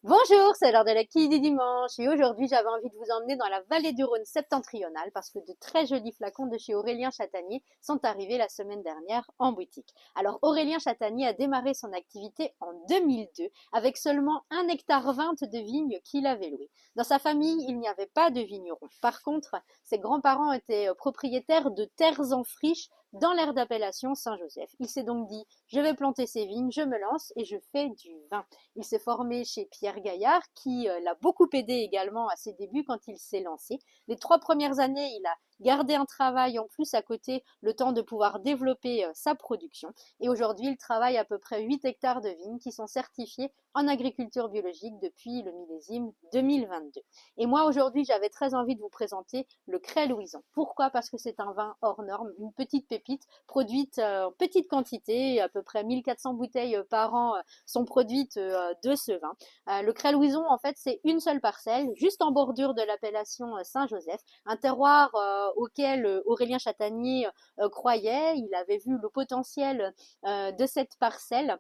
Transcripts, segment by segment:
Bonjour, c'est l'heure de la quille du dimanche et aujourd'hui j'avais envie de vous emmener dans la vallée du Rhône septentrionale parce que de très jolis flacons de chez Aurélien Chatanier sont arrivés la semaine dernière en boutique. Alors Aurélien Chatanier a démarré son activité en 2002 avec seulement 1,20 hectare de vignes qu'il avait louées. Dans sa famille, il n'y avait pas de vignerons. Par contre, ses grands-parents étaient propriétaires de terres en friche dans l'aire d'appellation Saint-Joseph. Il s'est donc dit, je vais planter ces vignes, je me lance et je fais du vin. Il s'est formé chez Pierre Gaillard, qui l'a beaucoup aidé également à ses débuts quand il s'est lancé. Les 3 premières années, il a gardé un travail en plus à côté, le temps de pouvoir développer sa production. Et aujourd'hui, il travaille à peu près 8 hectares de vignes qui sont certifiés en agriculture biologique depuis le millésime 2022. Et moi, aujourd'hui, j'avais très envie de vous présenter le Cray Louison. Pourquoi? Parce que c'est un vin hors norme, une petite pépite produite en petite quantité, à peu près 1400 bouteilles par an sont produites de ce vin. Le Cray Louison, en fait, c'est une seule parcelle, juste en bordure de l'appellation Saint-Joseph, un terroir auquel Aurélien Chatanier croyait. Il avait vu le potentiel de cette parcelle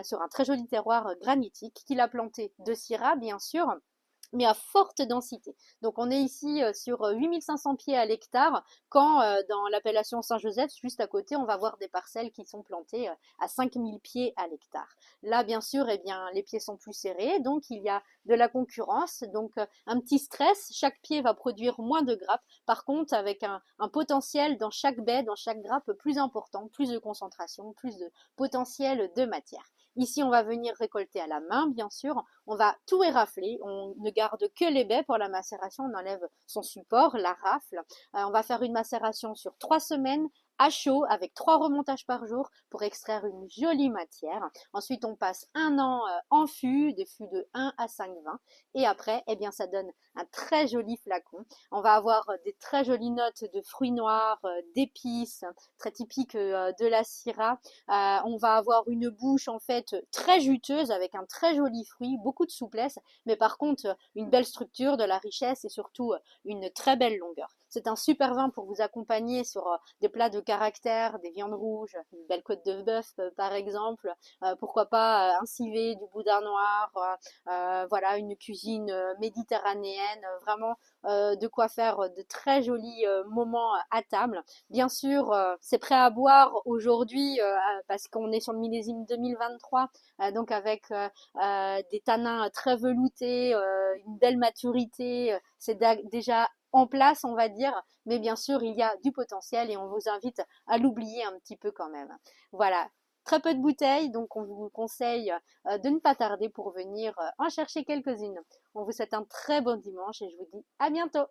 sur un très joli terroir granitique qu'il a planté de Syrah, bien sûr, mais à forte densité. Donc on est ici sur 8500 pieds à l'hectare, quand dans l'appellation Saint-Joseph, juste à côté, on va voir des parcelles qui sont plantées à 5000 pieds à l'hectare. Là, bien sûr, eh bien, les pieds sont plus serrés, donc il y a de la concurrence, donc un petit stress, chaque pied va produire moins de grappes, par contre avec un potentiel dans chaque baie, dans chaque grappe plus important, plus de concentration, plus de potentiel de matière. Ici, on va venir récolter à la main, bien sûr, on va tout érafler, on ne garde que les baies pour la macération, on enlève son support, la rafle. On va faire une macération sur 3 semaines à chaud avec 3 remontages par jour pour extraire une jolie matière. Ensuite, on passe un an en fût, des fûts de 1 à 5 vins. Et après, eh bien, ça donne un très joli flacon. On va avoir des très jolies notes de fruits noirs, d'épices, très typiques de la Syrah. On va avoir une bouche en fait très juteuse avec un très joli fruit, beaucoup de souplesse, mais par contre une belle structure, de la richesse et surtout une très belle longueur. C'est un super vin pour vous accompagner sur des plats de caractère, des viandes rouges, une belle côte de bœuf par exemple, pourquoi pas un civet, du boudin noir, voilà une cuisine méditerranéenne, vraiment de quoi faire de très jolis moments à table. Bien sûr, c'est prêt à boire aujourd'hui parce qu'on est sur le millésime 2023, donc avec des tanins très veloutés, une belle maturité, c'est déjà en place, on va dire, mais bien sûr, il y a du potentiel et on vous invite à l'oublier un petit peu quand même. Voilà. Très peu de bouteilles, donc on vous conseille de ne pas tarder pour venir en chercher quelques-unes. On vous souhaite un très bon dimanche et je vous dis à bientôt.